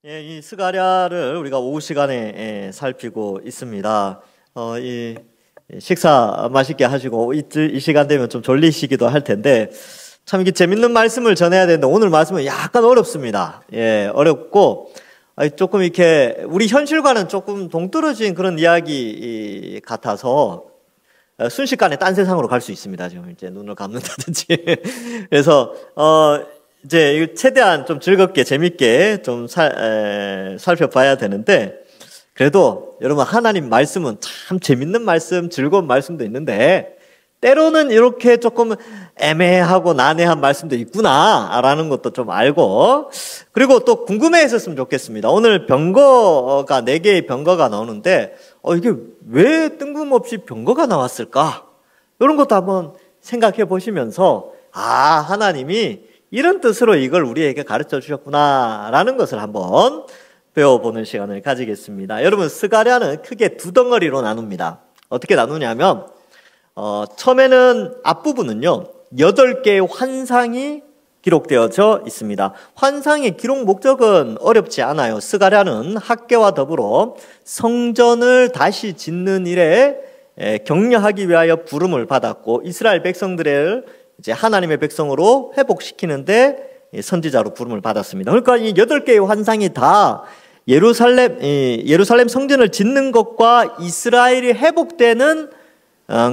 예, 이 스가랴를 우리가 오후 시간에 살피고 있습니다. 이 식사 맛있게 하시고 이 시간 되면 좀 졸리시기도 할 텐데 참 이게 재밌는 말씀을 전해야 되는데 오늘 말씀은 약간 어렵습니다. 예, 어렵고 조금 이렇게 우리 현실과는 조금 동떨어진 그런 이야기 같아서 순식간에 딴 세상으로 갈 수 있습니다. 지금 이제 눈을 감는다든지. 그래서 이제 최대한 좀 즐겁게 재밌게 좀 살펴봐야 되는데 그래도 여러분 하나님 말씀은 참 재밌는 말씀, 즐거운 말씀도 있는데 때로는 이렇게 조금 애매하고 난해한 말씀도 있구나라는 것도 좀 알고 그리고 또 궁금해했었으면 좋겠습니다. 오늘 병거가 4개의 병거가 나오는데 이게 왜 뜬금없이 병거가 나왔을까? 이런 것도 한번 생각해 보시면서 하나님이 이런 뜻으로 이걸 우리에게 가르쳐 주셨구나라는 것을 한번 배워보는 시간을 가지겠습니다. 여러분 스가랴는 크게 2덩어리로 나눕니다. 어떻게 나누냐면 처음에는 앞부분은요 8개의 환상이 기록되어져 있습니다. 환상의 기록 목적은 어렵지 않아요. 스가랴는 학계와 더불어 성전을 다시 짓는 일에 격려하기 위하여 부름을 받았고 이스라엘 백성들을 이제 하나님의 백성으로 회복시키는데 선지자로 부름을 받았습니다. 그러니까 이 8개의 환상이 다 예루살렘 성전을 짓는 것과 이스라엘이 회복되는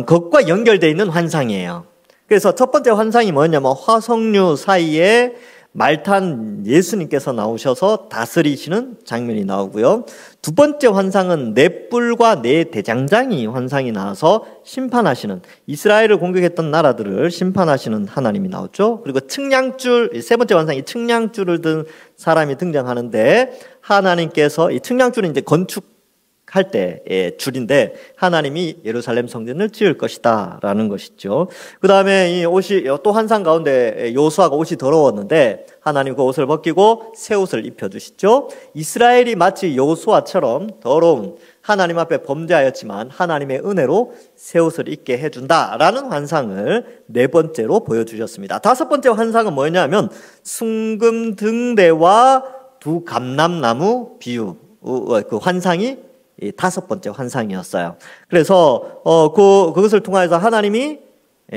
것과 연결되어 있는 환상이에요. 그래서 첫 번째 환상이 뭐냐면 화석류 사이에 말탄 예수님께서 나오셔서 다스리시는 장면이 나오고요. 두 번째 환상은 네 뿔과 네 대장장이 환상이 나와서 심판하시는 이스라엘을 공격했던 나라들을 심판하시는 하나님이 나오죠. 그리고 측량줄, 세 번째 환상이 측량줄을 든 사람이 등장하는데 하나님께서 이 측량줄은 이제 건축할 때의 줄인데 하나님이 예루살렘 성전을 지을 것이다 라는 것이죠. 그 다음에 이 옷이 또 환상 가운데 요수아가 옷이 더러웠는데 하나님 그 옷을 벗기고 새 옷을 입혀주시죠. 이스라엘이 마치 요수아처럼 더러운 하나님 앞에 범죄하였지만 하나님의 은혜로 새 옷을 입게 해준다라는 환상을 4번째로 보여주셨습니다. 5번째 환상은 뭐냐면 순금등대와 2 감람나무 비유 그 환상이 5번째 환상이었어요. 그래서 그것을 통해서 하나님이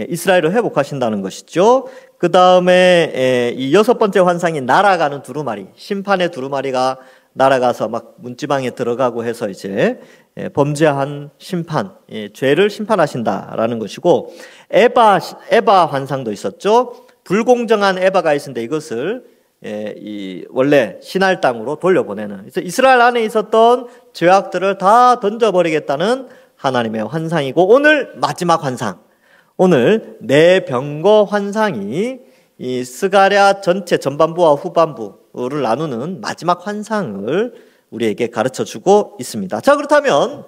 이스라엘을 회복하신다는 것이죠. 그 다음에 이 6번째 환상이 날아가는 두루마리, 심판의 두루마리가 날아가서 막 문지방에 들어가고 해서 이제 범죄한 심판, 죄를 심판하신다라는 것이고 에바 환상도 있었죠. 불공정한 에바가 있었는데 이것을 원래 신할 땅으로 돌려보내는, 그래서 이스라엘 안에 있었던 죄악들을 다 던져버리겠다는 하나님의 환상이고 오늘 마지막 환상, 오늘 네 병거 환상이 이 스가랴 전체 전반부와 후반부를 나누는 마지막 환상을 우리에게 가르쳐주고 있습니다. 자, 그렇다면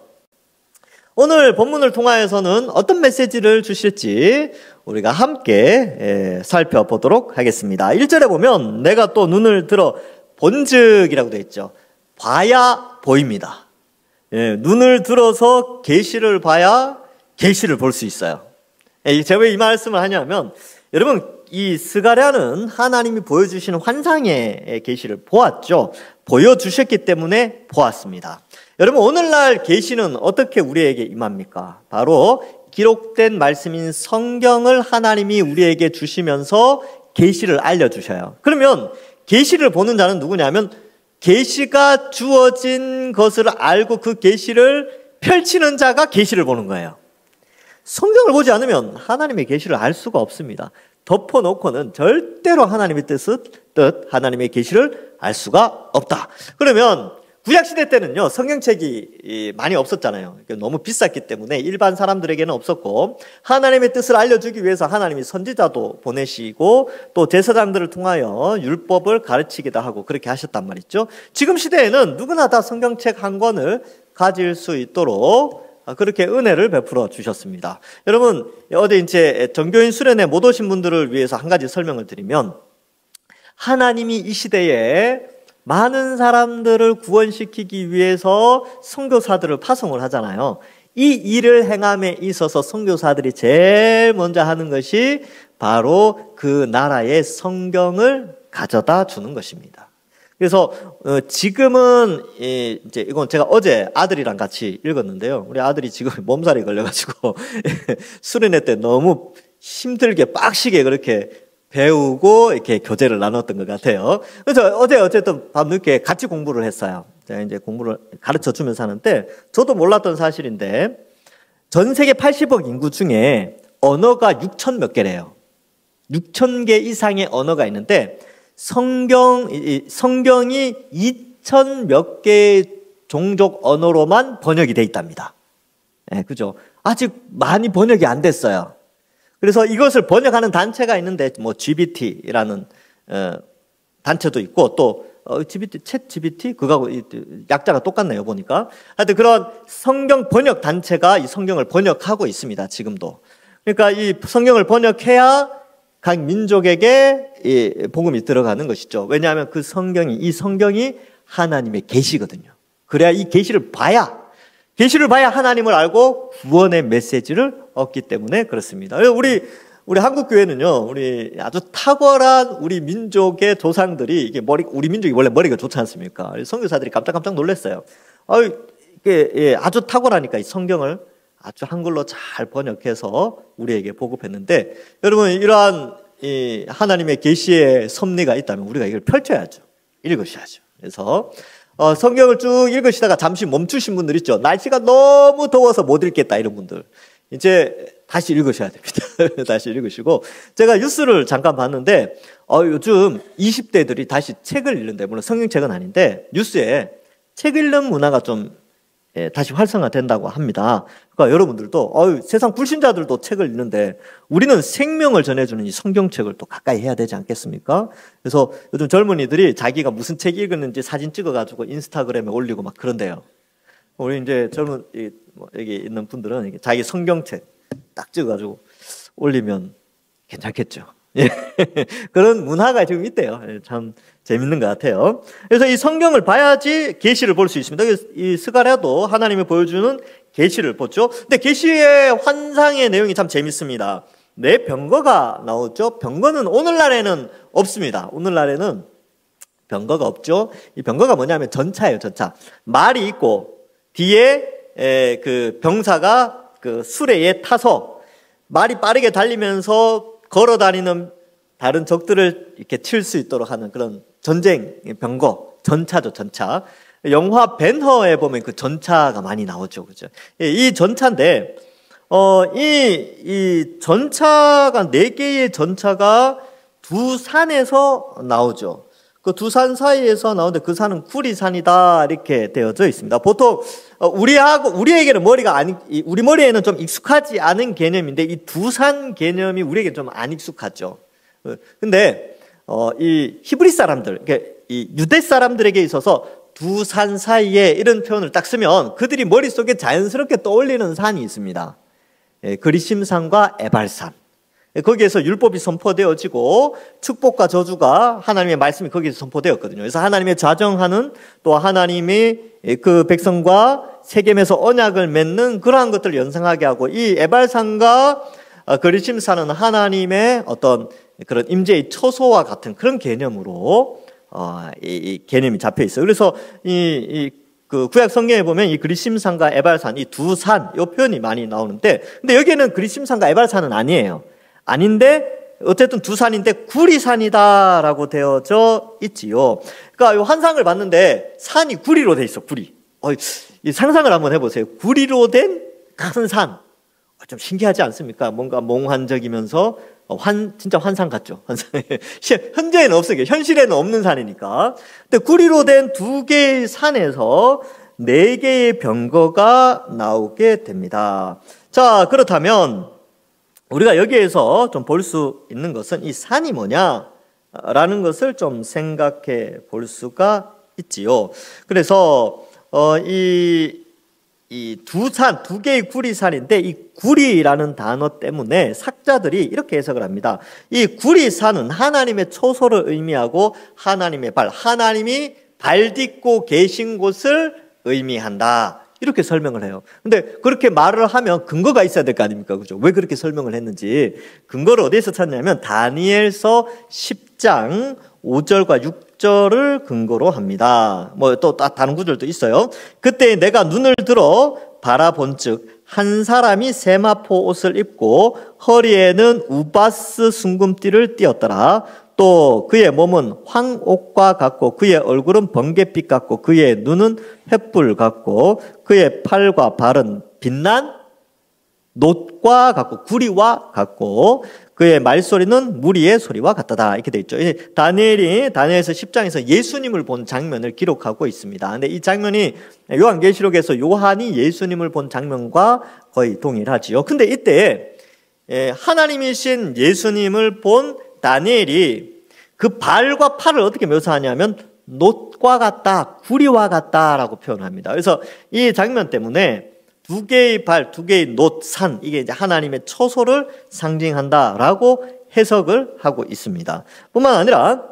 오늘 본문을 통하여서는 어떤 메시지를 주실지 우리가 함께 살펴보도록 하겠습니다. 1절에 보면 내가 또 눈을 들어 본즉 이라고 되어 있죠. 봐야 보입니다. 눈을 들어서 계시를 봐야 계시를 볼 수 있어요. 제가 왜 이 말씀을 하냐면 여러분 이 스가랴는 하나님이 보여주시는 환상의 계시를 보았죠. 보여주셨기 때문에 보았습니다. 여러분 오늘날 계시는 어떻게 우리에게 임합니까? 바로 기록된 말씀인 성경을 하나님이 우리에게 주시면서 계시를 알려주셔요. 그러면 계시를 보는 자는 누구냐면 계시가 주어진 것을 알고 그 계시를 펼치는 자가 계시를 보는 거예요. 성경을 보지 않으면 하나님의 계시를 알 수가 없습니다. 덮어놓고는 절대로 하나님의 뜻, 하나님의 계시를 알 수가 없다. 그러면 구약시대 때는요 성경책이 많이 없었잖아요. 너무 비쌌기 때문에 일반 사람들에게는 없었고 하나님의 뜻을 알려주기 위해서 하나님이 선지자도 보내시고 또 제사장들을 통하여 율법을 가르치기도 하고 그렇게 하셨단 말이죠. 지금 시대에는 누구나 다 성경책 한 권을 가질 수 있도록 그렇게 은혜를 베풀어 주셨습니다. 여러분 어디 이제 전교인 수련회 못 오신 분들을 위해서 한 가지 설명을 드리면 하나님이 이 시대에 많은 사람들을 구원시키기 위해서 선교사들을 파송을 하잖아요. 이 일을 행함에 있어서 선교사들이 제일 먼저 하는 것이 바로 그 나라의 성경을 가져다 주는 것입니다. 그래서 지금은 이제 이건 제가 어제 아들이랑 같이 읽었는데요. 우리 아들이 지금 몸살이 걸려가지고 수련회 때 너무 힘들게 빡시게 그렇게 배우고 이렇게 교재를 나눴던 것 같아요. 그래서 어제 어쨌든 밤늦게 같이 공부를 했어요. 제가 이제 공부를 가르쳐 주면서 하는데 저도 몰랐던 사실인데 전 세계 80억 인구 중에 언어가 6천 몇 개래요. 6천 개 이상의 언어가 있는데 성경이 2천 몇 개의 종족 언어로만 번역이 돼 있답니다. 네, 그죠? 아직 많이 번역이 안 됐어요. 그래서 이것을 번역하는 단체가 있는데 뭐 GBT라는 단체도 있고 또 GPT, 챗 GPT 그거하고 약자가 똑같네요 보니까. 하여튼 그런 성경 번역 단체가 이 성경을 번역하고 있습니다 지금도. 그러니까 이 성경을 번역해야 각 민족에게 이 복음이 들어가는 것이죠. 왜냐하면 그 성경이 이 성경이 하나님의 계시거든요. 그래야 이 계시를 봐야 하나님을 알고 구원의 메시지를 얻기 때문에 그렇습니다. 우리 한국 교회는요, 우리 아주 탁월한 우리 민족의 조상들이 이게 우리 민족이 원래 머리가 좋지 않습니까? 선교사들이 깜짝 놀랐어요. 이게 아주 탁월하니까 이 성경을 아주 한글로 잘 번역해서 우리에게 보급했는데, 여러분 이러한 이 하나님의 계시의 섭리가 있다면 우리가 이걸 펼쳐야죠. 읽으셔야죠. 그래서 성경을 쭉 읽으시다가 잠시 멈추신 분들 있죠. 날씨가 너무 더워서 못 읽겠다 이런 분들 이제 다시 읽으셔야 됩니다. 다시 읽으시고, 제가 뉴스를 잠깐 봤는데 요즘 20대들이 다시 책을 읽는데, 물론 성경책은 아닌데 뉴스에 책 읽는 문화가 좀 다시 활성화된다고 합니다. 그러니까 여러분들도 세상 불신자들도 책을 읽는데 우리는 생명을 전해주는 이 성경책을 또 가까이 해야 되지 않겠습니까? 그래서 요즘 젊은이들이 자기가 무슨 책 읽었는지 사진 찍어가지고 인스타그램에 올리고 막 그런데요. 우리 이제 젊은 여기 있는 분들은 자기 성경책 딱 찍어가지고 올리면 괜찮겠죠. 예. 그런 문화가 지금 있대요. 참 재밌는 것 같아요. 그래서 이 성경을 봐야지 계시를 볼 수 있습니다. 이 스가랴도 하나님이 보여주는 계시를 보죠. 근데 계시의 환상의 내용이 참 재밌습니다. 네 병거가 나오죠. 병거는 오늘날에는 없습니다. 오늘날에는 병거가 없죠. 이 병거가 뭐냐면 전차예요. 전차. 말이 있고 뒤에 그 병사가 그 수레에 타서 말이 빠르게 달리면서 걸어 다니는 다른 적들을 이렇게 칠 수 있도록 하는 그런 전쟁 병거, 전차죠, 전차. 영화 벤허에 보면 그 전차가 많이 나오죠, 그죠? 이 전차인데, 이 전차가, 4개의 전차가 두 산에서 나오죠. 그 두 산 사이에서 나오는데 그 산은 구리산이다, 이렇게 되어져 있습니다. 보통, 우리에게는 우리 머리에는 좀 익숙하지 않은 개념인데, 이 두 산 개념이 우리에게 좀 안 익숙하죠. 근데, 이 히브리 사람들, 그러니까 이 유대 사람들에게 있어서 두 산 사이에 이런 표현을 딱 쓰면 그들이 머릿속에 자연스럽게 떠올리는 산이 있습니다. 그리심산과 에발산. 거기에서 율법이 선포되어지고 축복과 저주가 하나님의 말씀이 거기에서 선포되었거든요. 그래서 하나님의 자정하는 또 하나님이 그 백성과 세겜에서 언약을 맺는 그러한 것들을 연상하게 하고, 이 에발산과 그리심산은 하나님의 어떤 그런 임재의 처소와 같은 그런 개념으로 이 개념이 잡혀 있어요. 그래서 그 구약 성경에 보면 이 그리심산과 에발산, 이 두 산, 이 표현이 많이 나오는데, 근데 여기에는 그리심산과 에발산은 아니에요. 아닌데 어쨌든 두 산인데 구리산이다라고 되어져 있지요. 그러니까 이 환상을 봤는데 산이 구리로 돼 있어. 구리. 이 상상을 한번 해보세요. 구리로 된 큰 산. 좀 신기하지 않습니까? 뭔가 몽환적이면서 진짜 환상 같죠. 환상. 현재에는 없어요. 현실에는 없는 산이니까. 근데 구리로 된 2개의 산에서 4개의 병거가 나오게 됩니다. 자, 그렇다면 우리가 여기에서 좀 볼 수 있는 것은 이 산이 뭐냐라는 것을 좀 생각해 볼 수가 있지요. 그래서 이 두 개의 구리산인데, 이 구리라는 단어 때문에 학자들이 이렇게 해석을 합니다. 이 구리산은 하나님의 초소를 의미하고 하나님의 발, 하나님이 발 딛고 계신 곳을 의미한다, 이렇게 설명을 해요. 근데 그렇게 말을 하면 근거가 있어야 될 거 아닙니까? 그죠? 왜 그렇게 설명을 했는지 근거를 어디에서 찾냐면 다니엘서 10장 5절과 10절을 근거로 합니다. 뭐 또 다른 구절도 있어요. 그때 내가 눈을 들어 바라본즉 한 사람이 세마포 옷을 입고 허리에는 우바스 순금띠를 띠었더라. 또 그의 몸은 황옥과 같고 그의 얼굴은 번갯빛 같고 그의 눈은 횃불 같고 그의 팔과 발은 빛난 놋과 같고 구리와 같고 그의 말소리는 무리의 소리와 같다다. 이렇게 돼 있죠. 다니엘에서 10장에서 예수님을 본 장면을 기록하고 있습니다. 근데 이 장면이 요한계시록에서 요한이 예수님을 본 장면과 거의 동일하지요. 근데 이때 하나님이신 예수님을 본 다니엘이 그 발과 팔을 어떻게 묘사하냐면 놋과 같다, 구리와 같다라고 표현합니다. 그래서 이 장면 때문에 두 개의 발, 두 개의 놋, 산, 이게 이제 하나님의 처소를 상징한다라고 해석을 하고 있습니다. 뿐만 아니라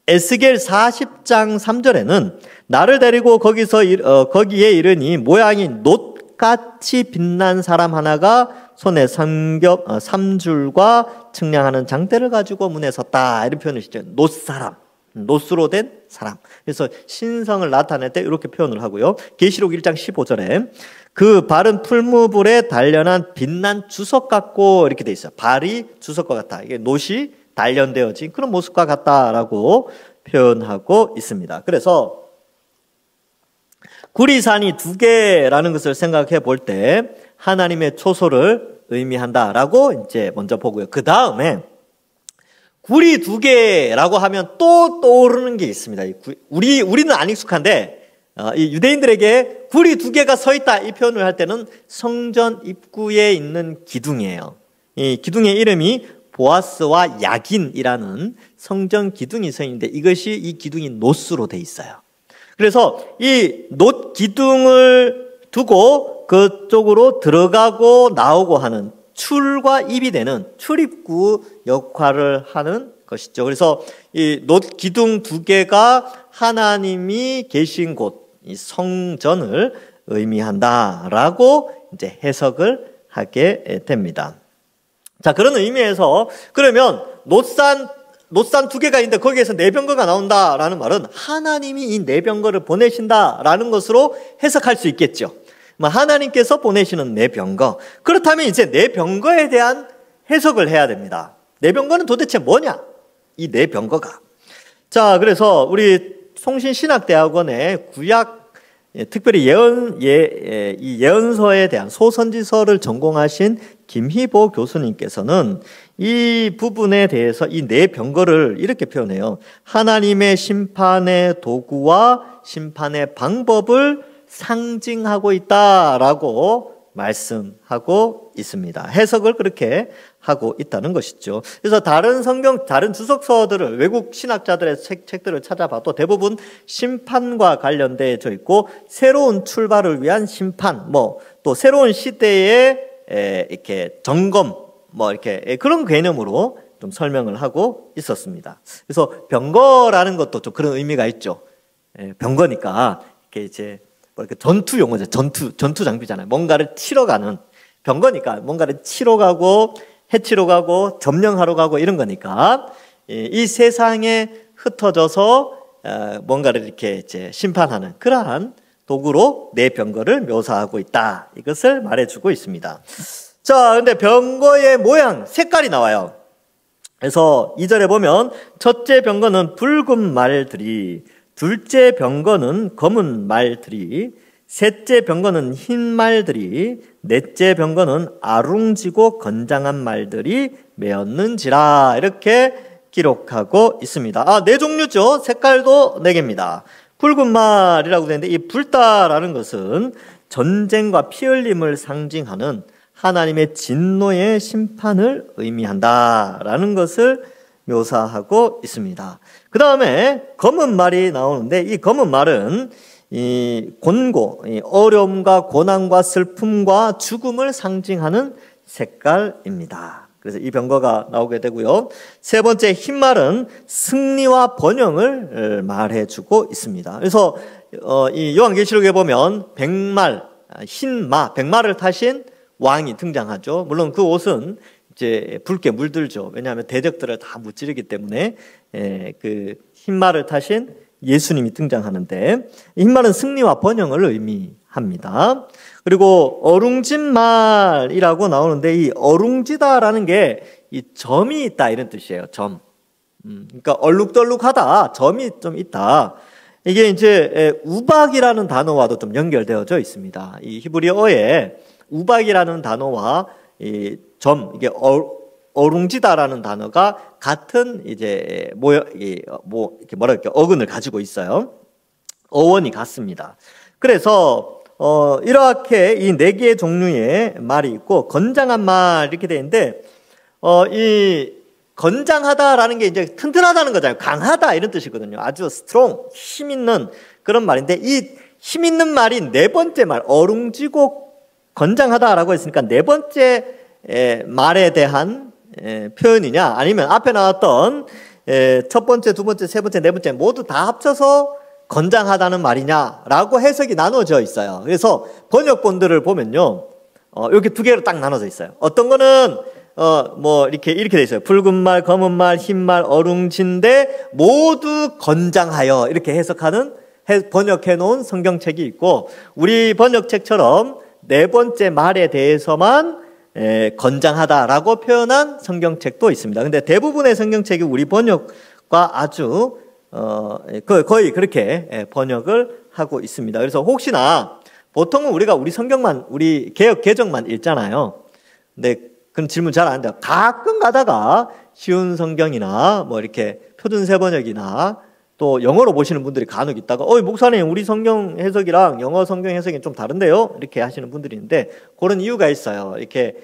에스겔 40장 3절에는 나를 데리고 거기에 이르니 모양이 놋같이 빛난 사람 하나가 손에 삼줄과 측량하는 장대를 가지고 문에 섰다. 이런 표현을 쓰죠. 놋사람. 놋으로 된 사람. 그래서 신성을 나타낼 때 이렇게 표현을 하고요. 계시록 1장 15절에 그 발은 풀무불에 단련한 빛난 주석 같고 이렇게 돼 있어요. 발이 주석과 같다. 이게 놋이 단련되어진 그런 모습과 같다라고 표현하고 있습니다. 그래서 구리산이 두 개라는 것을 생각해 볼 때 하나님의 초소를 의미한다라고 이제 먼저 보고요. 그 다음에 구리 두 개라고 하면 또 떠오르는 게 있습니다. 우리는 안 익숙한데 이 유대인들에게 구리 두 개가 서 있다 이 표현을 할 때는 성전 입구에 있는 기둥이에요. 이 기둥의 이름이 보아스와 야긴이라는 성전 기둥이 서 있는데 이것이 이 기둥이 놋으로 돼 있어요. 그래서 이 놋 기둥을 두고 그쪽으로 들어가고 나오고 하는 출과 입이 되는 출입구 역할을 하는 것이죠. 그래서 이 놋 기둥 두 개가 하나님이 계신 곳, 이 성전을 의미한다라고 이제 해석을 하게 됩니다. 자, 그런 의미에서 그러면 놋산 두 개가 있는데 거기에서 네 병거가 나온다라는 말은 하나님이 이 네 병거를 보내신다라는 것으로 해석할 수 있겠죠. 하나님께서 보내시는 네 병거. 그렇다면 이제 네 병거에 대한 해석을 해야 됩니다. 네 병거는 도대체 뭐냐? 이 네 병거가. 자, 그래서 우리 송신신학대학원의 구약 특별히 이 예언서에 대한 소선지서를 전공하신 김희보 교수님께서는 이 부분에 대해서 이 네 병거를 이렇게 표현해요. 하나님의 심판의 도구와 심판의 방법을 상징하고 있다라고 말씀하고 있습니다. 해석을 그렇게 하고 있다는 것이죠. 그래서 다른 주석서들을 외국 신학자들의 책들을 찾아봐도 대부분 심판과 관련되어 있고 새로운 출발을 위한 심판, 또 새로운 시대의 이렇게 점검, 이렇게 그런 개념으로 좀 설명을 하고 있었습니다. 그래서 병거라는 것도 좀 그런 의미가 있죠. 병거니까 이렇게 이제 이렇게 전투 용어죠. 전투 장비잖아요. 뭔가를 치러 가는 병거니까 뭔가를 치러 가고 해치러 가고 점령하러 가고 이런 거니까 이 세상에 흩어져서 뭔가를 이렇게 이제 심판하는 그러한 도구로 네 병거를 묘사하고 있다. 이것을 말해주고 있습니다. 자, 근데 병거의 모양, 색깔이 나와요. 그래서 2절에 보면 첫째 병거는 붉은 말들이, 둘째 병거는 검은 말들이, 셋째 병거는 흰 말들이, 넷째 병거는 아룽지고 건장한 말들이 메었는지라. 이렇게 기록하고 있습니다. 네 종류죠. 색깔도 네 개입니다. 붉은 말이라고 되는데 이 붉다라는 것은 전쟁과 피 흘림을 상징하는 하나님의 진노의 심판을 의미한다라는 것을 묘사하고 있습니다. 그 다음에 검은 말이 나오는데 이 검은 말은 이 곤고, 어려움과 고난과 슬픔과 죽음을 상징하는 색깔입니다. 그래서 이 병거가 나오게 되고요. 세 번째 흰 말은 승리와 번영을 말해주고 있습니다. 그래서 이 요한계시록에 보면 백마를 타신 왕이 등장하죠. 물론 그 옷은 이제 붉게 물들죠. 왜냐하면 대적들을 다 무찌르기 때문에 그 흰말을 타신 예수님이 등장하는데, 흰말은 승리와 번영을 의미합니다. 그리고 어룽진말이라고 나오는데, 이 어룽지다라는 게 이 점이 있다 이런 뜻이에요. 점. 그러니까 얼룩덜룩하다, 점이 좀 있다. 이게 이제 우박이라는 단어와도 좀 연결되어져 있습니다. 이 히브리어에 우박이라는 단어와 이 점, 이게 어룽지다라는 단어가 같은 이제 이렇게 뭐랄까 어근을 가지고 있어요. 어원이 같습니다. 그래서 이렇게 이 네 개의 종류의 말이 있고, 건장한 말 이렇게 되어 있는데, 이 건장하다라는 게 이제 튼튼하다는 거잖아요. 강하다 이런 뜻이거든요. 아주 strong, 힘 있는 그런 말인데, 이 힘 있는 말이 네 번째 말, 어룽지고 건장하다라고 했으니까 네 번째 말에 대한 표현이냐, 아니면 앞에 나왔던 첫 번째, 두 번째, 세 번째, 네 번째 모두 다 합쳐서 건장하다는 말이냐라고 해석이 나눠져 있어요. 그래서 번역본들을 보면요, 이렇게 두 개로 딱 나눠져 있어요. 어떤 거는 이렇게 돼 있어요. 붉은 말, 검은 말, 흰 말, 어룽진데 모두 건장하여, 이렇게 번역해 놓은 성경책이 있고, 우리 번역책처럼 네 번째 말에 대해서만 건장하다라고 표현한 성경책도 있습니다. 근데 대부분의 성경책이 우리 번역과 아주 거의 그렇게 번역을 하고 있습니다. 그래서 혹시나 보통은 우리가 우리 성경만, 우리 개역 개정만 읽잖아요. 근데 그런 질문 잘 안 한대요. 가끔 가다가 쉬운 성경이나 뭐 이렇게 표준세 번역이나 또 영어로 보시는 분들이 간혹 있다가, 목사님, 우리 성경 해석이랑 영어 성경 해석이 좀 다른데요? 이렇게 하시는 분들이 있는데, 그런 이유가 있어요. 이렇게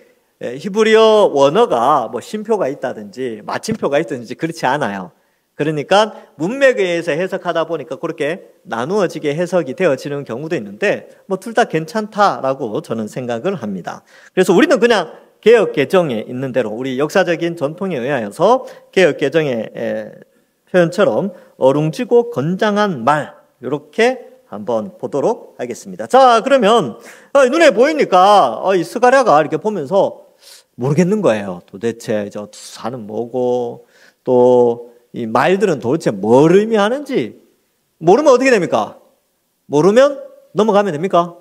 히브리어 원어가 뭐 쉼표가 있다든지 마침표가 있다든지 그렇지 않아요. 그러니까 문맥에 의해서 해석하다 보니까 그렇게 나누어지게 해석이 되어지는 경우도 있는데, 뭐 둘 다 괜찮다라고 저는 생각을 합니다. 그래서 우리는 그냥 개역 개정에 있는 대로, 우리 역사적인 전통에 의하여서 개역 개정의 표현처럼 어룽지고 건장한 말, 이렇게 한번 보도록 하겠습니다. 자, 그러면 눈에 보이니까 이 스가랴가 이렇게 보면서 모르겠는 거예요. 도대체 저 투사는 뭐고, 또 이 말들은 도대체 뭘 의미하는지 모르면 어떻게 됩니까? 모르면 넘어가면 됩니까?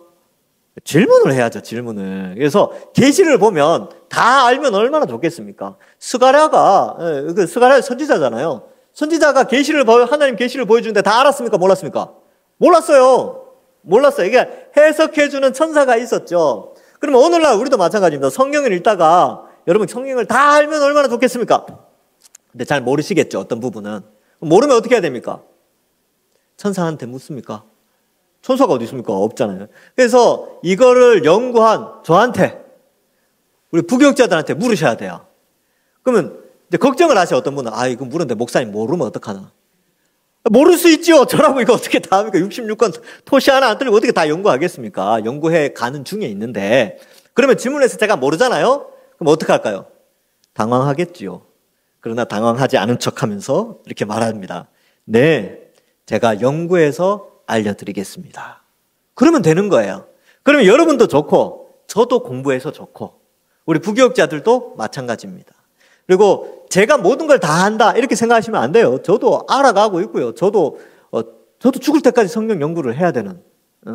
질문을 해야죠, 질문을. 그래서 계시를 보면 다 알면 얼마나 좋겠습니까? 스가랴가 선지자잖아요. 선지자가 하나님 계시를 보여주는데 다 알았습니까? 몰랐습니까? 몰랐어요. 이게 해석해주는 천사가 있었죠. 그러면 오늘날 우리도 마찬가지입니다. 성경을 읽다가 여러분 성경을 다 알면 얼마나 좋겠습니까? 근데 잘 모르시겠죠, 어떤 부분은. 모르면 어떻게 해야 됩니까? 천사한테 묻습니까? 천사가 어디 있습니까? 없잖아요. 그래서 이거를 연구한 저한테, 우리 부교육자들한테 물으셔야 돼요. 그러면 이제 걱정을 하세요, 어떤 분은. 이거 물었는데 목사님 모르면 어떡하나. 모를 수 있죠. 저라고 이거 어떻게 다 합니까? 66권 토시 하나 안 틀리고 어떻게 다 연구하겠습니까? 연구해 가는 중에 있는데, 그러면 질문해서 제가 모르잖아요? 그럼 어떻게 할까요? 당황하겠지요. 그러나 당황하지 않은 척 하면서 이렇게 말합니다. 네, 제가 연구해서 알려드리겠습니다. 그러면 되는 거예요. 그러면 여러분도 좋고, 저도 공부해서 좋고, 우리 부교육자들도 마찬가지입니다. 그리고 제가 모든 걸 다 한다 이렇게 생각하시면 안 돼요. 저도 알아가고 있고요. 저도 죽을 때까지 성경 연구를 해야 되는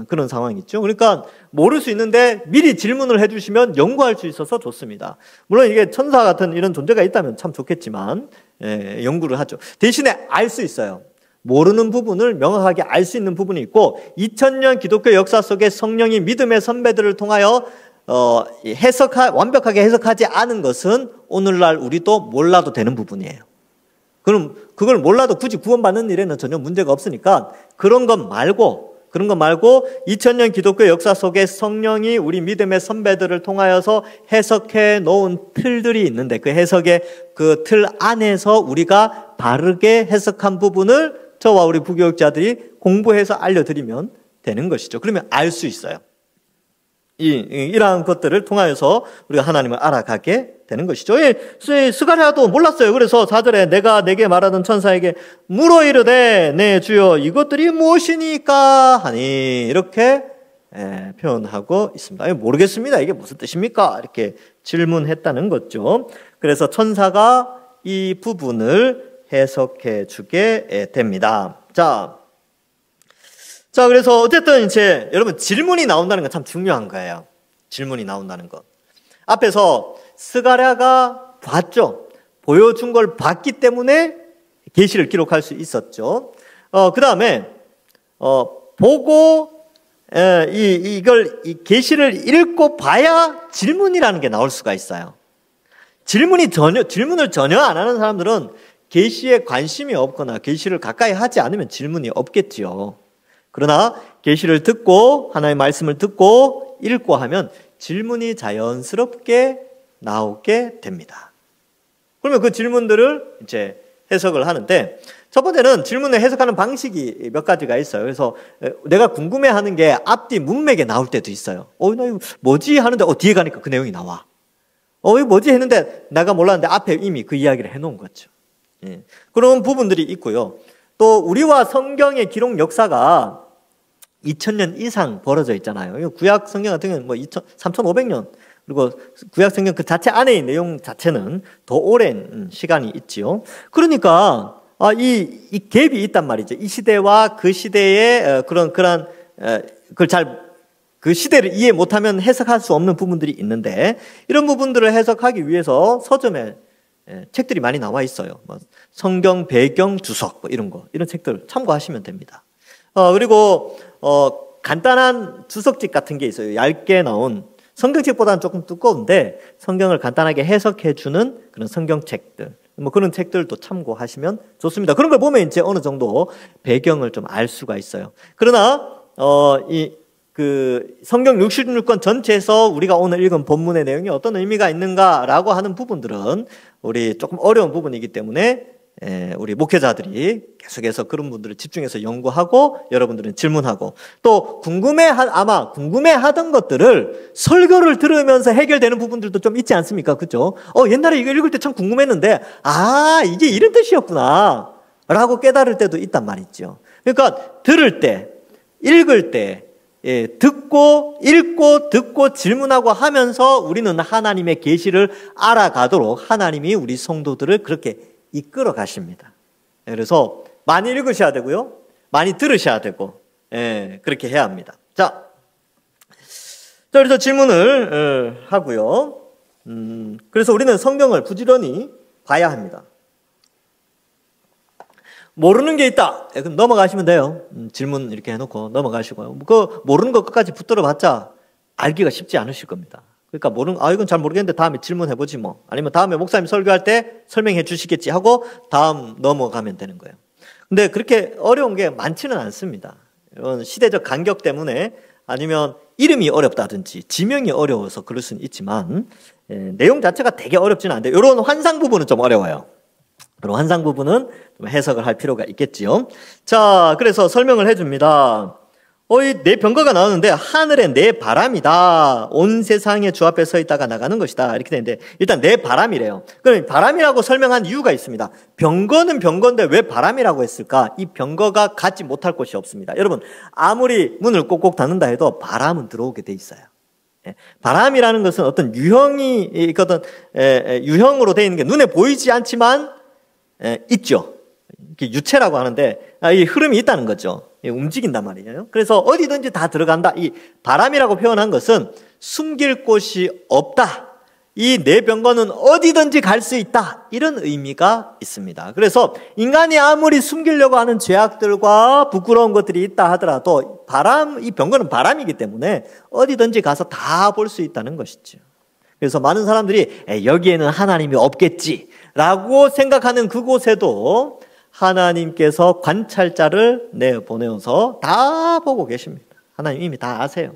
그런 상황이 있죠. 그러니까 모를 수 있는데 미리 질문을 해주시면 연구할 수 있어서 좋습니다. 물론 이게 천사 같은 이런 존재가 있다면 참 좋겠지만 연구를 하죠. 대신에 알 수 있어요. 모르는 부분을 명확하게 알 수 있는 부분이 있고, 2000년 기독교 역사 속에 성령이 믿음의 선배들을 통하여 완벽하게 해석하지 않은 것은 오늘날 우리도 몰라도 되는 부분이에요. 그럼 그걸 몰라도 굳이 구원받는 일에는 전혀 문제가 없으니까 그런 것 말고 2000년 기독교 역사 속에 성령이 우리 믿음의 선배들을 통하여서 해석해 놓은 틀들이 있는데, 그 해석의 그 틀 안에서 우리가 바르게 해석한 부분을 저와 우리 부교육자들이 공부해서 알려드리면 되는 것이죠. 그러면 알 수 있어요. 이러한 것들을 통하여서 우리가 하나님을 알아가게 되는 것이죠. 스가랴도 몰랐어요. 그래서 4절에 내가 내게 말하던 천사에게 물어 이르되 네 주여 이것들이 무엇이니까 하니, 이렇게 표현하고 있습니다. 모르겠습니다. 이게 무슨 뜻입니까? 이렇게 질문했다는 거죠. 그래서 천사가 이 부분을 해석해 주게 됩니다. 자, 그래서 어쨌든 이제 여러분 질문이 나온다는 건 참 중요한 거예요. 질문이 나온다는 것. 앞에서 스가랴가 봤죠. 보여준 걸 봤기 때문에 계시를 기록할 수 있었죠. 그 다음에 보고 이 계시를 읽고 봐야 질문이라는 게 나올 수가 있어요. 질문을 전혀 안 하는 사람들은 계시에 관심이 없거나 계시를 가까이 하지 않으면 질문이 없겠지요. 그러나 계시를 듣고 하나님의 말씀을 듣고 읽고 하면 질문이 자연스럽게 나오게 됩니다. 그러면 그 질문들을 이제 해석을 하는데, 첫 번째는 질문을 해석하는 방식이 몇 가지가 있어요. 그래서 내가 궁금해하는 게 앞뒤 문맥에 나올 때도 있어요. 나 이거 뭐지 하는데 뒤에 가니까 그 내용이 나와. 이거 뭐지 했는데 내가 몰랐는데 앞에 이미 그 이야기를 해놓은 거죠. 예. 그런 부분들이 있고요. 또 우리와 성경의 기록 역사가 2000년 이상 벌어져 있잖아요. 구약 성경 같은 경우는 3500년, 그리고 구약 성경 그 자체 안의 내용 자체는 더 오랜 시간이 있지요. 그러니까 이 갭이 있단 말이죠. 이 시대와 그 시대의 그 시대를 이해 못하면 해석할 수 없는 부분들이 있는데, 이런 부분들을 해석하기 위해서 서점에 책들이 많이 나와 있어요. 성경 배경 주석 이런 책들 참고하시면 됩니다. 그리고 간단한 주석집 같은 게 있어요. 얇게 나온, 성경책보다는 조금 두꺼운데 성경을 간단하게 해석해주는 그런 성경책들, 그런 책들도 참고하시면 좋습니다. 그런 걸 보면 이제 어느 정도 배경을 좀 알 수가 있어요. 그러나 성경 66권 전체에서 우리가 오늘 읽은 본문의 내용이 어떤 의미가 있는가라고 하는 부분들은 우리 조금 어려운 부분이기 때문에 우리 목회자들이 계속해서 그런 분들을 집중해서 연구하고 여러분들은 질문하고, 또 아마 궁금해하던 것들을 설교를 들으면서 해결되는 부분들도 좀 있지 않습니까? 그죠? 옛날에 이거 읽을 때 참 궁금했는데 이게 이런 뜻이었구나 라고 깨달을 때도 있단 말이죠. 그러니까 들을 때, 읽을 때 듣고 읽고 듣고 질문하고 하면서 우리는 하나님의 계시를 알아가도록 하나님이 우리 성도들을 그렇게 이끌어 가십니다. 그래서 많이 읽으셔야 되고요, 많이 들으셔야 되고, 그렇게 해야 합니다. 자, 그래서 질문을 하고요. 그래서 우리는 성경을 부지런히 봐야 합니다. 모르는 게 있다, 그럼 넘어가시면 돼요. 질문 이렇게 해놓고 넘어가시고요. 그 모르는 거 끝까지 붙들어 봤자 알기가 쉽지 않으실 겁니다. 그러니까 이건 잘 모르겠는데 다음에 질문해보지 뭐, 아니면 다음에 목사님 설교할 때 설명해 주시겠지 하고 다음 넘어가면 되는 거예요. 근데 그렇게 어려운 게 많지는 않습니다. 이런 시대적 간격 때문에, 아니면 이름이 어렵다든지 지명이 어려워서 그럴 수는 있지만 내용 자체가 되게 어렵지는 않은데, 이런 환상 부분은 좀 어려워요. 그런 환상 부분은 좀 해석을 할 필요가 있겠지요. 자, 그래서 설명을 해줍니다. 내 병거가 나오는데 하늘에 내 바람이다. 온 세상의 주 앞에 서 있다가 나가는 것이다. 이렇게 되는데, 일단 내 바람이래요. 그럼 바람이라고 설명한 이유가 있습니다. 병거는 병거인데 왜 바람이라고 했을까? 이 병거가 가지 못할 곳이 없습니다. 여러분, 아무리 문을 꼭꼭 닫는다 해도 바람은 들어오게 돼 있어요. 바람이라는 것은 어떤 유형이 있거든, 유형으로 되어 있는 게 눈에 보이지 않지만 있죠. 유체라고 하는데 이 흐름이 있다는 거죠. 움직인단 말이에요. 그래서 어디든지 다 들어간다. 이 바람이라고 표현한 것은 숨길 곳이 없다. 이 내 병거는 어디든지 갈 수 있다. 이런 의미가 있습니다. 그래서 인간이 아무리 숨기려고 하는 죄악들과 부끄러운 것들이 있다 하더라도 이 병거는 바람이기 때문에 어디든지 가서 다 볼 수 있다는 것이죠. 그래서 많은 사람들이 여기에는 하나님이 없겠지라고 생각하는 그곳에도 하나님께서 관찰자를 내보내어서 다 보고 계십니다. 하나님 이미 다 아세요.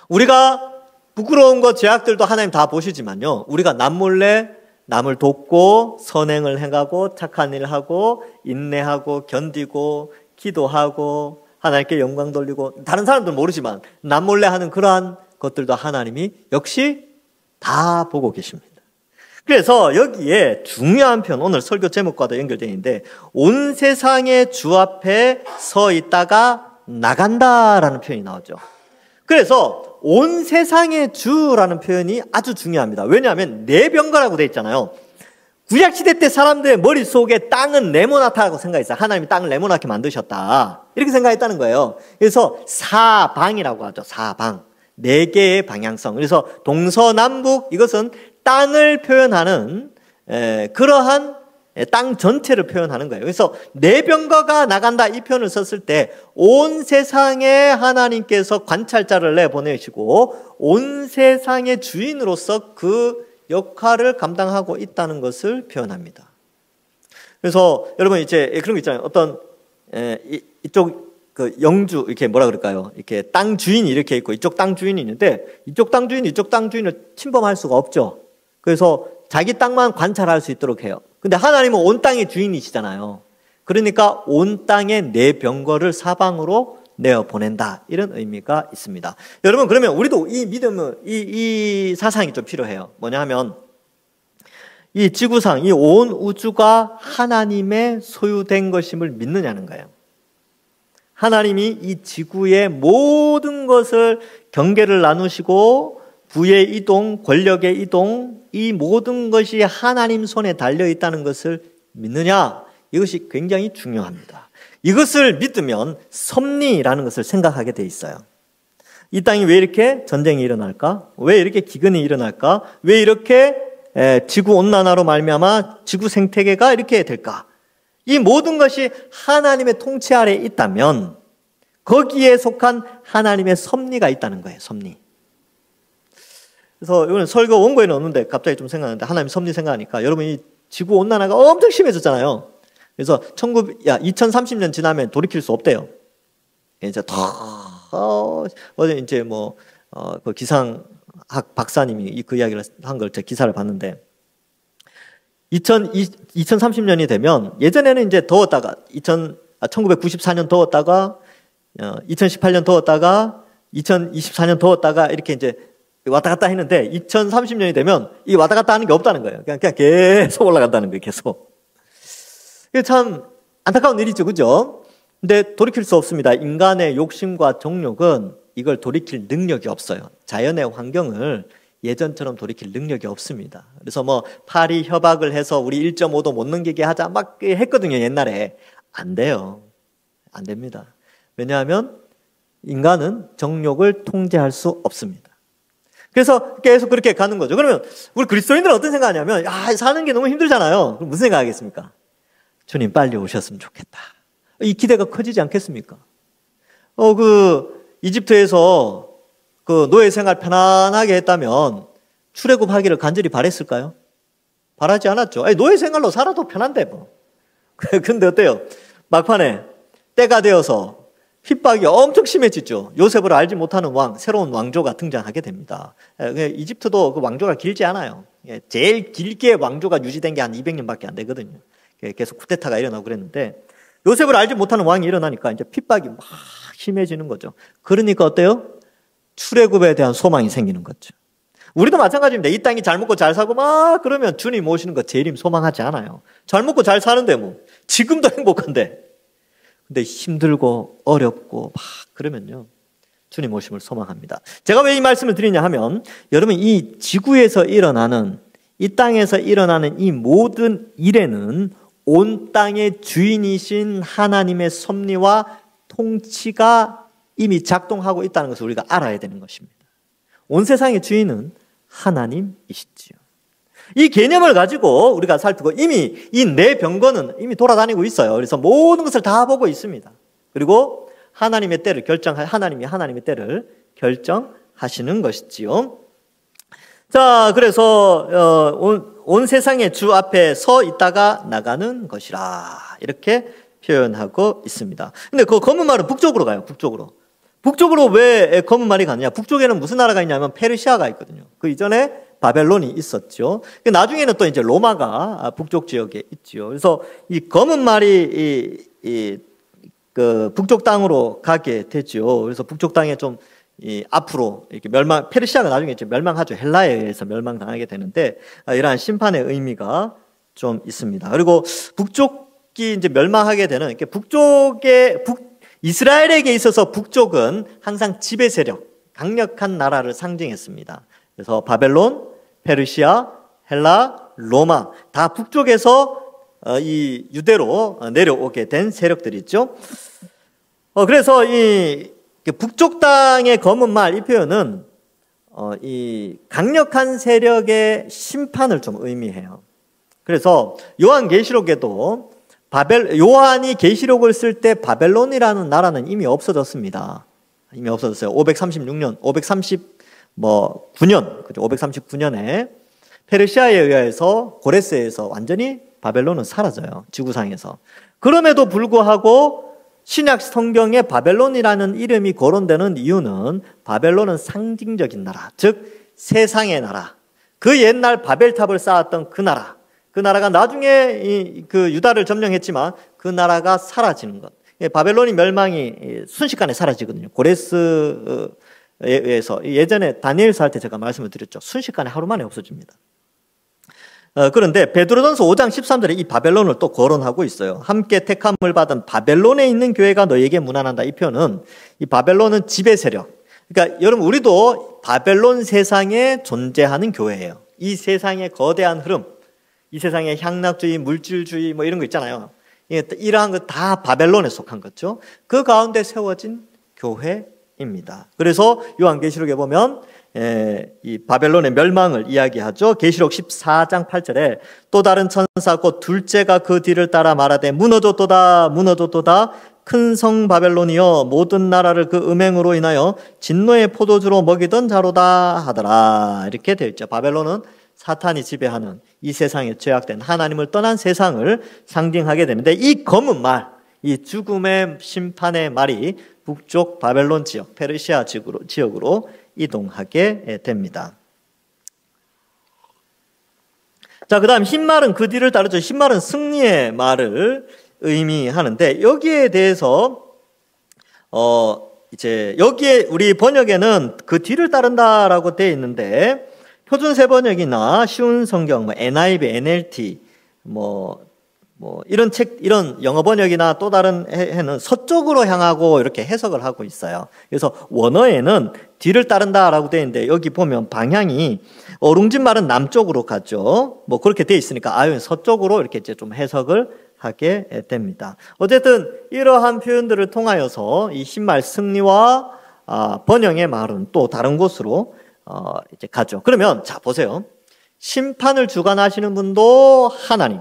우리가 부끄러운 것, 죄악들도 하나님 다 보시지만요, 우리가 남몰래 남을 돕고 선행을 행하고 착한 일을 하고 인내하고 견디고 기도하고 하나님께 영광 돌리고, 다른 사람들은 모르지만 남몰래 하는 그러한 것들도 하나님이 역시 다 보고 계십니다. 그래서 여기에 중요한 표현, 오늘 설교 제목과도 연결되어 있는데, 온 세상의 주 앞에 서 있다가 나간다라는 표현이 나오죠. 그래서 온 세상의 주라는 표현이 아주 중요합니다. 왜냐하면 내 병거라고 되어 있잖아요. 구약시대 때 사람들의 머릿속에 땅은 네모나다고 생각했어요. 하나님이 땅을 네모나게 만드셨다. 이렇게 생각했다는 거예요. 그래서 사방이라고 하죠. 사방. 4개의 방향성. 그래서 동서남북, 이것은 땅을 표현하는 그러한 땅 전체를 표현하는 거예요. 그래서 내병거가 나간다 이 표현을 썼을 때 온 세상에 하나님께서 관찰자를 내보내시고 온 세상의 주인으로서 그 역할을 감당하고 있다는 것을 표현합니다. 그래서 여러분 이제 그런 거 있잖아요. 어떤 이쪽 그 영주 이렇게 뭐라 그럴까요? 이렇게 땅 주인이 이렇게 있고 이쪽 땅 주인이 있는데 이쪽 땅 주인이 이쪽 땅 주인을 침범할 수가 없죠. 그래서 자기 땅만 관찰할 수 있도록 해요. 근데 하나님은 온 땅의 주인이시잖아요. 그러니까 온 땅의 내병거를 사방으로 내어 보낸다. 이런 의미가 있습니다. 여러분 그러면 우리도 이 믿음은 이 사상이 좀 필요해요. 뭐냐 하면 이 지구상 이 온 우주가 하나님의 소유된 것임을 믿느냐는 거예요. 하나님이 이 지구의 모든 것을 경계를 나누시고 부의 이동, 권력의 이동, 이 모든 것이 하나님 손에 달려 있다는 것을 믿느냐? 이것이 굉장히 중요합니다. 이것을 믿으면 섭리라는 것을 생각하게 돼 있어요. 이 땅이 왜 이렇게 전쟁이 일어날까? 왜 이렇게 기근이 일어날까? 왜 이렇게 지구온난화로 말미암아 지구 생태계가 이렇게 될까? 이 모든 것이 하나님의 통치 아래에 있다면 거기에 속한 하나님의 섭리가 있다는 거예요. 섭리. 그래서 이거는 설교 원고에는 없는데 갑자기 좀 생각나는데 하나님 섭리 생각하니까 여러분 이 지구온난화가 엄청 심해졌잖아요. 그래서 2030년 지나면 돌이킬 수 없대요. 이제 어제 이제 그 기상학 박사님이 그 이야기를 한 걸 제 기사를 봤는데 2030년이 되면 예전에는 이제 더웠다가 1994년 더웠다가 2018년 더웠다가 2024년 더웠다가 이렇게 이제 왔다 갔다 했는데 2030년이 되면 이 왔다 갔다 하는 게 없다는 거예요. 그냥 계속 올라간다는 거예요. 계속. 이게 참 안타까운 일이죠. 그죠? 근데 돌이킬 수 없습니다. 인간의 욕심과 정욕은 이걸 돌이킬 능력이 없어요. 자연의 환경을 예전처럼 돌이킬 능력이 없습니다. 그래서 파리 협약을 해서 우리 1.5도 못 넘기게 하자 막 했거든요. 옛날에. 안 돼요. 안 됩니다. 왜냐하면 인간은 정욕을 통제할 수 없습니다. 그래서 계속 그렇게 가는 거죠. 그러면 우리 그리스도인들은 어떤 생각하냐면 사는 게 너무 힘들잖아요. 그럼 무슨 생각하겠습니까? 주님 빨리 오셨으면 좋겠다. 이 기대가 커지지 않겠습니까? 이집트에서 그 노예 생활 편안하게 했다면 출애굽하기를 간절히 바랬을까요? 바라지 않았죠. 노예 생활로 살아도 편한데 뭐. 근데 어때요? 막판에 때가 되어서 핍박이 엄청 심해지죠. 요셉을 알지 못하는 새로운 왕조가 등장하게 됩니다. 이집트도 그 왕조가 길지 않아요. 제일 길게 왕조가 유지된 게 한 200년밖에 안 되거든요. 계속 쿠데타가 일어나고 그랬는데 요셉을 알지 못하는 왕이 일어나니까 이제 핍박이 막 심해지는 거죠. 그러니까 어때요? 출애굽에 대한 소망이 생기는 거죠. 우리도 마찬가지입니다. 이 땅이 잘 먹고 잘 사고 막 그러면 주님 오시는 거 재림 소망하지 않아요. 잘 먹고 잘 사는데 지금도 행복한데 근데 힘들고 어렵고 막 그러면요 주님 오심을 소망합니다. 제가 왜 이 말씀을 드리냐 하면 여러분 이 지구에서 일어나는 이 땅에서 일어나는 이 모든 일에는 온 땅의 주인이신 하나님의 섭리와 통치가 이미 작동하고 있다는 것을 우리가 알아야 되는 것입니다. 온 세상의 주인은 하나님이시지요. 이 개념을 가지고 우리가 살피고 이미 이 내병거는 이미 돌아다니고 있어요. 그래서 모든 것을 다 보고 있습니다. 그리고 하나님의 때를 하나님의 때를 결정하시는 것이지요. 자, 그래서 온 세상의 주 앞에 서 있다가 나가는 것이라 이렇게 표현하고 있습니다. 근데 그 검은 말은 북쪽으로 가요. 북쪽으로 왜 검은 말이 가느냐? 북쪽에는 무슨 나라가 있냐면 페르시아가 있거든요. 그 이전에 바벨론이 있었죠. 나중에는 또 이제 로마가 북쪽 지역에 있죠. 그래서 이 검은 말이 그 북쪽 땅으로 가게 되죠. 그래서 북쪽 땅에 좀 앞으로 이렇게 페르시아가 나중에 이제 멸망하죠. 헬라에 의해서 멸망당하게 되는데 이러한 심판의 의미가 좀 있습니다. 그리고 북쪽이 이제 멸망하게 되는 이스라엘에게 있어서 북쪽은 항상 지배 세력, 강력한 나라를 상징했습니다. 그래서 바벨론, 페르시아, 헬라, 로마 다 북쪽에서 이 유대로 내려오게 된 세력들이 있죠. 그래서 이 북쪽 땅의 검은 말 이 표현은 이 강력한 세력의 심판을 좀 의미해요. 그래서 요한계시록에도 요한이 계시록을 쓸 때 바벨론이라는 나라는 이미 없어졌습니다. 이미 없어졌어요. 539년, 그죠? 539년에 페르시아에 의해서 고레스에서 완전히 바벨론은 사라져요. 지구상에서. 그럼에도 불구하고 신약 성경에 바벨론이라는 이름이 거론되는 이유는 바벨론은 상징적인 나라, 즉 세상의 나라, 그 옛날 바벨탑을 쌓았던 그 나라가 나중에 그 유다를 점령했지만 그 나라가 사라지는 것. 바벨론이 멸망이 순식간에 사라지거든요. 고레스에 의해서. 예전에 다니엘서 할 때 제가 말씀을 드렸죠. 순식간에 하루 만에 없어집니다. 그런데 베드로전서 5장 13절에 이 바벨론을 또 거론하고 있어요. 함께 택함을 받은 바벨론에 있는 교회가 너에게 문안한다. 이 표현은 이 바벨론은 지배 세력. 그러니까 여러분 우리도 바벨론 세상에 존재하는 교회예요. 이 세상의 거대한 흐름, 이 세상의 향락주의, 물질주의 뭐 이런 거 있잖아요. 이러한 거 다 바벨론에 속한 거죠. 그 가운데 세워진 교회입니다. 그래서 요한계시록에 보면 이 바벨론의 멸망을 이야기하죠. 계시록 14장 8절에 또 다른 천사 곧 둘째가 그 뒤를 따라 말하되 무너졌도다 큰 성 바벨론이여 모든 나라를 그 음행으로 인하여 진노의 포도주로 먹이던 자로다 하더라. 이렇게 되어 있죠. 바벨론은 사탄이 지배하는 이 세상에 죄악된 하나님을 떠난 세상을 상징하게 되는데 이 검은 말, 이 죽음의 심판의 말이 북쪽 바벨론 지역, 페르시아 지역으로 이동하게 됩니다. 자, 그 다음 흰말은 그 뒤를 따르죠. 흰말은 승리의 말을 의미하는데 여기에 대해서 이제 여기에 우리 번역에는 그 뒤를 따른다라고 되어 있는데 표준세 번역이나 쉬운 성경, NIV, NLT, 이런 영어 번역이나 또 다른 해는 서쪽으로 향하고 이렇게 해석을 하고 있어요. 그래서 원어에는 뒤를 따른다라고 되어 있는데 여기 보면 방향이 어룽진 말은 남쪽으로 가죠. 그렇게 되어 있으니까 서쪽으로 이렇게 이제 좀 해석을 하게 됩니다. 어쨌든 이러한 표현들을 통하여서 이 흰말 승리와 번영의 말은 또 다른 곳으로 이제 가죠. 그러면 자 보세요. 심판을 주관하시는 분도 하나님,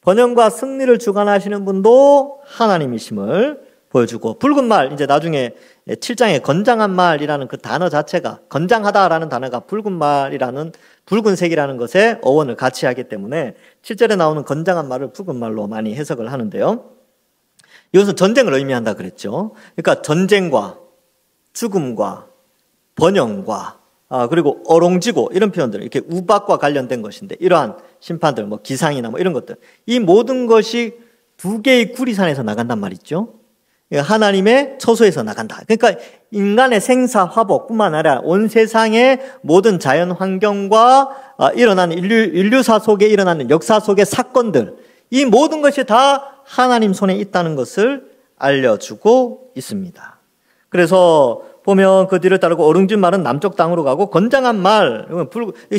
번영과 승리를 주관하시는 분도 하나님이심을 보여주고 붉은 말, 이제 나중에 7장에 건장한 말이라는 그 단어 자체가 건장하다라는 단어가 붉은 말이라는 붉은색이라는 것에 어원을 같이 하기 때문에 7절에 나오는 건장한 말을 붉은 말로 많이 해석을 하는데요. 이것은 전쟁을 의미한다 그랬죠. 그러니까 전쟁과 죽음과 번영과 그리고 어롱지고 이런 표현들, 이렇게 우박과 관련된 것인데 이러한 심판들, 기상이나 이런 것들, 이 모든 것이 두 개의 구리산에서 나간단 말이죠. 하나님의 처소에서 나간다. 그러니까 인간의 생사 화복뿐만 아니라 온 세상의 모든 자연 환경과 일어나는 인류사 속에 일어나는 역사 속의 사건들, 이 모든 것이 다 하나님 손에 있다는 것을 알려주고 있습니다. 그래서 보면 그 뒤를 따르고 어룽진 말은 남쪽 땅으로 가고 건장한 말,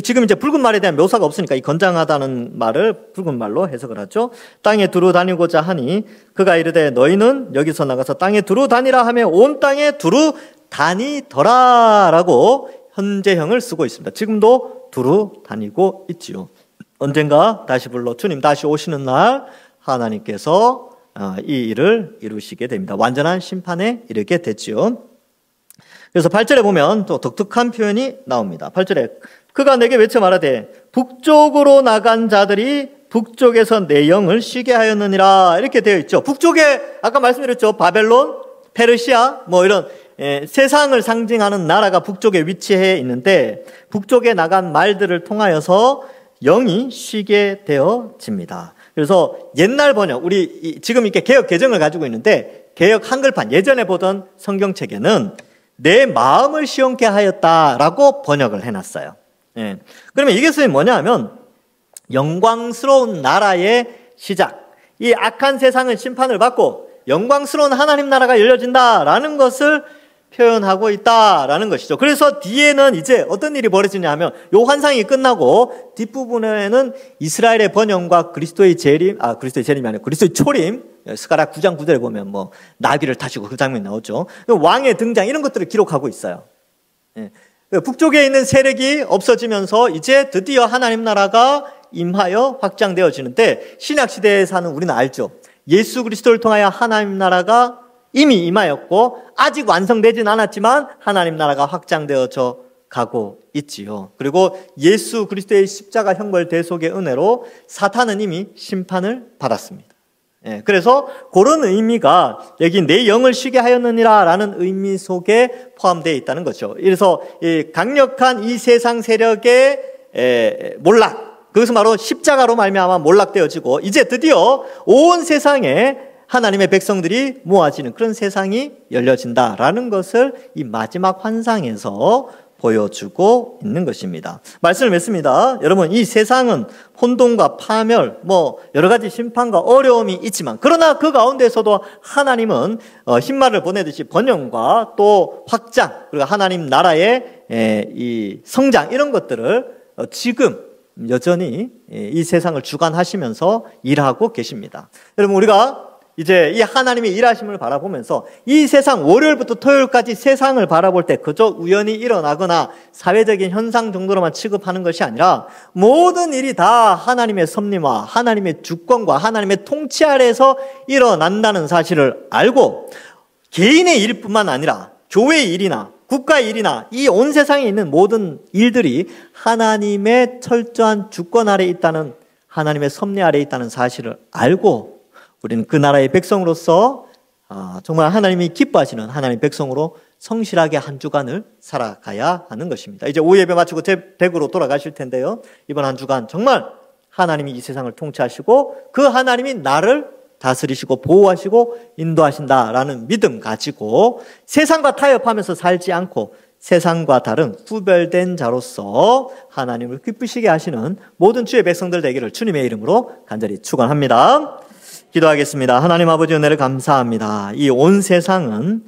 지금 이제 붉은 말에 대한 묘사가 없으니까 이 건장하다는 말을 붉은 말로 해석을 하죠. 땅에 두루 다니고자 하니 그가 이르되 너희는 여기서 나가서 땅에 두루 다니라 하며 온 땅에 두루 다니더라라고 현재형을 쓰고 있습니다. 지금도 두루 다니고 있지요. 언젠가 다시 불러 주님 다시 오시는 날 하나님께서 이 일을 이루시게 됩니다. 완전한 심판에 이르게 되지요. 그래서 8절에 보면 또 독특한 표현이 나옵니다. 8절에 그가 내게 외쳐 말하되 북쪽으로 나간 자들이 북쪽에서 내 영을 쉬게 하였느니라 이렇게 되어 있죠. 북쪽에 아까 말씀드렸죠. 바벨론, 페르시아 이런 세상을 상징하는 나라가 북쪽에 위치해 있는데 북쪽에 나간 말들을 통하여서 영이 쉬게 되어집니다. 그래서 옛날 번역, 우리 지금 이렇게 개역 개정을 가지고 있는데 개역 한글판 예전에 보던 성경책에는 내 마음을 시원케 하였다라고 번역을 해놨어요. 그러면 이것이 뭐냐 하면 영광스러운 나라의 시작, 이 악한 세상은 심판을 받고 영광스러운 하나님 나라가 열려진다라는 것을 표현하고 있다라는 것이죠. 그래서 뒤에는 이제 어떤 일이 벌어지냐 하면 요 환상이 끝나고 뒷부분에는 이스라엘의 번영과 그리스도의 재림이 아니라 그리스도의 초림, 스가랴 9장 9절에 보면 뭐 나귀를 타시고 그 장면이 나오죠. 왕의 등장 이런 것들을 기록하고 있어요. 북쪽에 있는 세력이 없어지면서 이제 드디어 하나님 나라가 임하여 확장되어지는데, 신약 시대에 사는 우리는 알죠. 예수 그리스도를 통하여 하나님 나라가 이미 임하였고 아직 완성되진 않았지만 하나님 나라가 확장되어져 가고 있지요. 그리고 예수 그리스도의 십자가 형벌 대속의 은혜로 사탄은 이미 심판을 받았습니다. 그래서 그런 의미가 여기 내 영을 쉬게 하였느니라 라는 의미 속에 포함되어 있다는 거죠. 그래서 이 강력한 이 세상 세력의 몰락, 그것은 바로 십자가로 말미암아 몰락되어지고 이제 드디어 온 세상에 하나님의 백성들이 모아지는 그런 세상이 열려진다라는 것을 이 마지막 환상에서 보여주고 있는 것입니다. 말씀을 맺습니다. 여러분, 이 세상은 혼돈과 파멸, 여러 가지 심판과 어려움이 있지만, 그러나 그 가운데서도 하나님은 흰말을 보내듯이 번영과 또 확장, 그리고 하나님 나라의 이 성장, 이런 것들을 지금 여전히 이 세상을 주관하시면서 일하고 계십니다. 여러분, 우리가 이제 이 하나님의 일하심을 바라보면서 이 세상 월요일부터 토요일까지 세상을 바라볼 때 그저 우연히 일어나거나 사회적인 현상 정도로만 취급하는 것이 아니라 모든 일이 다 하나님의 섭리와 하나님의 주권과 하나님의 통치 아래에서 일어난다는 사실을 알고, 개인의 일뿐만 아니라 교회의 일이나 국가의 일이나 이 온 세상에 있는 모든 일들이 하나님의 철저한 주권 아래에 있다는, 하나님의 섭리 아래에 있다는 사실을 알고 우리는 그 나라의 백성으로서 정말 하나님이 기뻐하시는 하나님의 백성으로 성실하게 한 주간을 살아가야 하는 것입니다. 이제 오후 예배 마치고 댁으로 돌아가실 텐데요, 이번 한 주간 정말 하나님이 이 세상을 통치하시고 그 하나님이 나를 다스리시고 보호하시고 인도하신다라는 믿음 가지고 세상과 타협하면서 살지 않고 세상과 다른 구별된 자로서 하나님을 기쁘시게 하시는 모든 주의 백성들 되기를 주님의 이름으로 간절히 축원합니다. 기도하겠습니다. 하나님 아버지, 은혜를 감사합니다. 이 온 세상은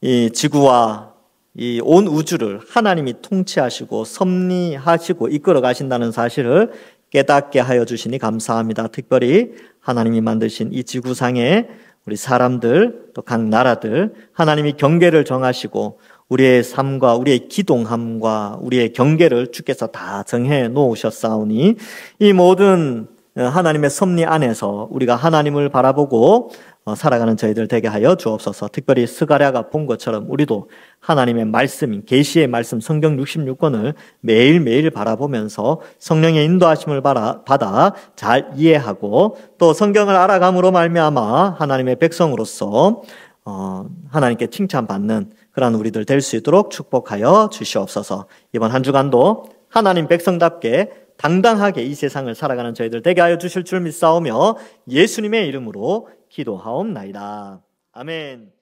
이 지구와 이 온 우주를 하나님이 통치하시고 섭리하시고 이끌어 가신다는 사실을 깨닫게 하여 주시니 감사합니다. 특별히 하나님이 만드신 이 지구상의 우리 사람들, 또 각 나라들, 하나님이 경계를 정하시고 우리의 삶과 우리의 기동함과 우리의 경계를 주께서 다 정해 놓으셨사오니 이 모든 하나님의 섭리 안에서 우리가 하나님을 바라보고 살아가는 저희들 되게 하여 주옵소서. 특별히 스가랴가 본 것처럼 우리도 하나님의 말씀인 계시의 말씀 성경 66권을 매일매일 바라보면서 성령의 인도하심을 받아 잘 이해하고 또 성경을 알아감으로 말미암아 하나님의 백성으로서 하나님께 칭찬받는 그런 우리들 될 수 있도록 축복하여 주시옵소서. 이번 한 주간도 하나님 백성답게 당당하게 이 세상을 살아가는 저희들 되게 하여 주실 줄 믿사오며 예수님의 이름으로 기도하옵나이다. 아멘.